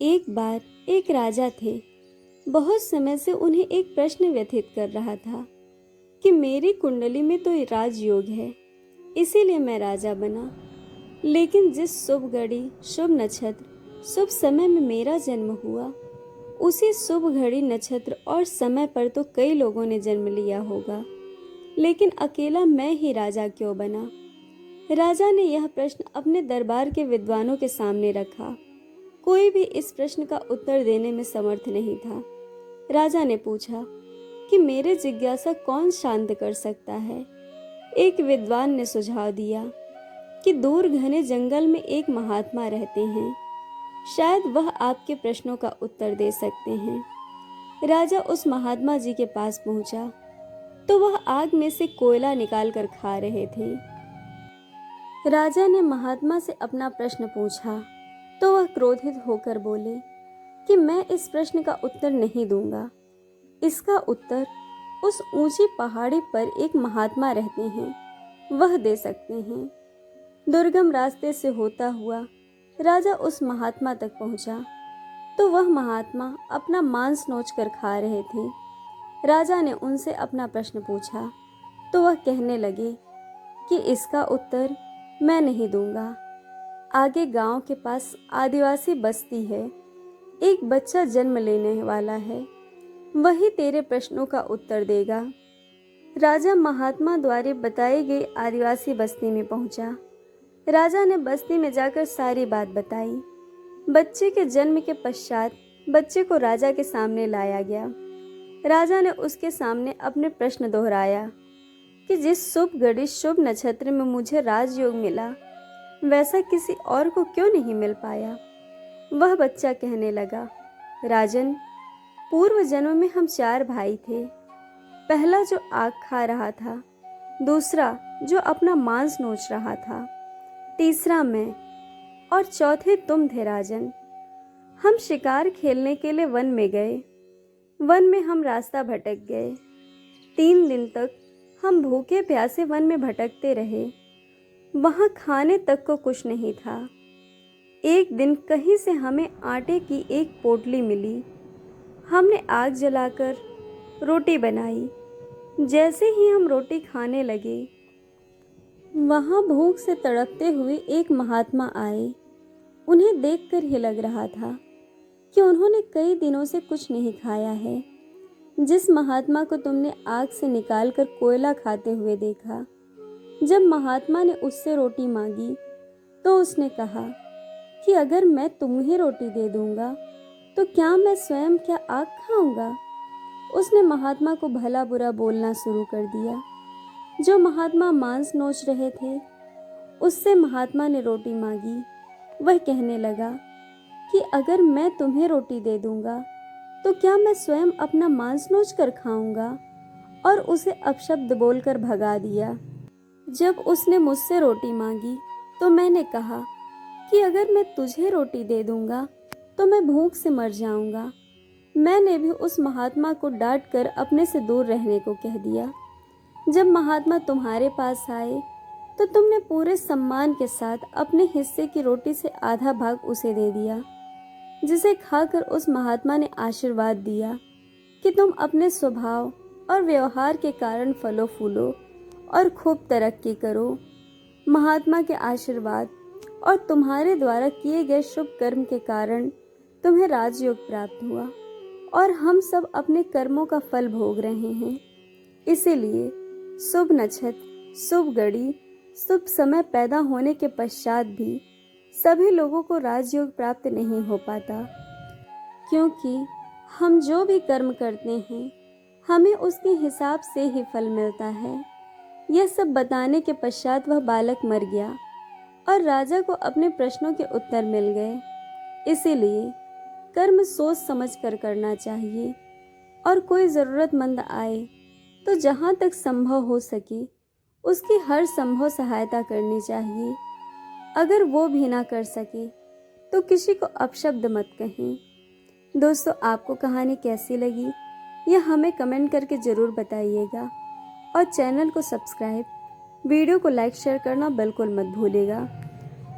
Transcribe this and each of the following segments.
एक बार एक राजा थे। बहुत समय से उन्हें एक प्रश्न व्यथित कर रहा था कि मेरी कुंडली में तो राजयोग है, इसीलिए मैं राजा बना। लेकिन जिस शुभ घड़ी, शुभ नक्षत्र, शुभ समय में मेरा जन्म हुआ, उसी शुभ घड़ी, नक्षत्र और समय पर तो कई लोगों ने जन्म लिया होगा, लेकिन अकेला मैं ही राजा क्यों बना? राजा ने यह प्रश्न अपने दरबार के विद्वानों के सामने रखा। कोई भी इस प्रश्न का उत्तर देने में समर्थ नहीं था। राजा ने पूछा कि मेरे जिज्ञासा कौन शांत कर सकता है? एक विद्वान ने सुझाव दिया कि दूर घने जंगल में एक महात्मा रहते हैं, शायद वह आपके प्रश्नों का उत्तर दे सकते हैं। राजा उस महात्मा जी के पास पहुंचा तो वह आग में से कोयला निकाल कर खा रहे थे। राजा ने महात्मा से अपना प्रश्न पूछा तो वह क्रोधित होकर बोले कि मैं इस प्रश्न का उत्तर नहीं दूंगा। इसका उत्तर उस ऊंची पहाड़ी पर एक महात्मा रहते हैं, वह दे सकते हैं। दुर्गम रास्ते से होता हुआ राजा उस महात्मा तक पहुंचा तो वह महात्मा अपना मांस नोच कर खा रहे थे। राजा ने उनसे अपना प्रश्न पूछा तो वह कहने लगे कि इसका उत्तर मैं नहीं दूंगा। आगे गांव के पास आदिवासी बस्ती है, एक बच्चा जन्म लेने वाला है, वही तेरे प्रश्नों का उत्तर देगा। राजा महात्मा द्वारा बताई गई आदिवासी बस्ती में पहुंचा। राजा ने बस्ती में जाकर सारी बात बताई। बच्चे के जन्म के पश्चात बच्चे को राजा के सामने लाया गया। राजा ने उसके सामने अपने प्रश्न दोहराया कि जिस शुभ घड़ी, शुभ नक्षत्र में मुझे राजयोग मिला, वैसा किसी और को क्यों नहीं मिल पाया? वह बच्चा कहने लगा, राजन, पूर्व जन्म में हम 4 भाई थे। पहला जो आग खा रहा था, दूसरा जो अपना मांस नोच रहा था, तीसरा मैं और चौथे तुम थे राजन। हम शिकार खेलने के लिए वन में गए। वन में हम रास्ता भटक गए। 3 दिन तक हम भूखे प्यासे वन में भटकते रहे। वहाँ खाने तक को कुछ नहीं था। एक दिन कहीं से हमें आटे की एक पोटली मिली। हमने आग जलाकर रोटी बनाई। जैसे ही हम रोटी खाने लगे, वहाँ भूख से तड़पते हुए एक महात्मा आए। उन्हें देखकर ही लग रहा था कि उन्होंने कई दिनों से कुछ नहीं खाया है। जिस महात्मा को तुमने आग से निकालकर कोयला खाते हुए देखा, जब महात्मा ने उससे रोटी मांगी तो उसने कहा कि अगर मैं तुम्हें रोटी दे दूंगा तो क्या मैं स्वयं क्या आग खाऊंगा? उसने महात्मा को भला बुरा बोलना शुरू कर दिया। जो महात्मा मांस नोच रहे थे, उससे महात्मा ने रोटी मांगी। वह कहने लगा कि अगर मैं तुम्हें रोटी दे दूंगा तो क्या मैं स्वयं अपना मांस नोच कर खाऊंगा? और उसे अपशब्द बोलकर भगा दिया। जब उसने मुझसे रोटी मांगी तो मैंने कहा कि अगर मैं तुझे रोटी दे दूंगा तो मैं भूख से मर जाऊंगा। मैंने भी उस महात्मा को डांट कर अपने से दूर रहने को कह दिया। जब महात्मा तुम्हारे पास आए तो तुमने पूरे सम्मान के साथ अपने हिस्से की रोटी से आधा भाग उसे दे दिया, जिसे खाकर उस महात्मा ने आशीर्वाद दिया कि तुम अपने स्वभाव और व्यवहार के कारण फलो फूलो और खूब तरक्की करो। महात्मा के आशीर्वाद और तुम्हारे द्वारा किए गए शुभ कर्म के कारण तुम्हें राजयोग प्राप्त हुआ और हम सब अपने कर्मों का फल भोग रहे हैं। इसीलिए शुभ नक्षत्र, शुभ घड़ी, शुभ समय पैदा होने के पश्चात भी सभी लोगों को राजयोग प्राप्त नहीं हो पाता, क्योंकि हम जो भी कर्म करते हैं, हमें उसके हिसाब से ही फल मिलता है। यह सब बताने के पश्चात वह बालक मर गया और राजा को अपने प्रश्नों के उत्तर मिल गए। इसीलिए कर्म सोच समझ कर करना चाहिए और कोई ज़रूरतमंद आए तो जहाँ तक संभव हो सके उसकी हर संभव सहायता करनी चाहिए। अगर वो भी ना कर सके तो किसी को अपशब्द मत कहें। दोस्तों, आपको कहानी कैसी लगी यह हमें कमेंट करके ज़रूर बताइएगा और चैनल को सब्सक्राइब, वीडियो को लाइक शेयर करना बिल्कुल मत भूलिएगा।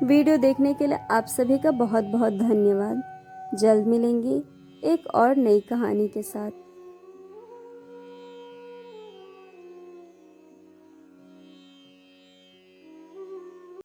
वीडियो देखने के लिए आप सभी का बहुत बहुत धन्यवाद। जल्द मिलेंगे एक और नई कहानी के साथ।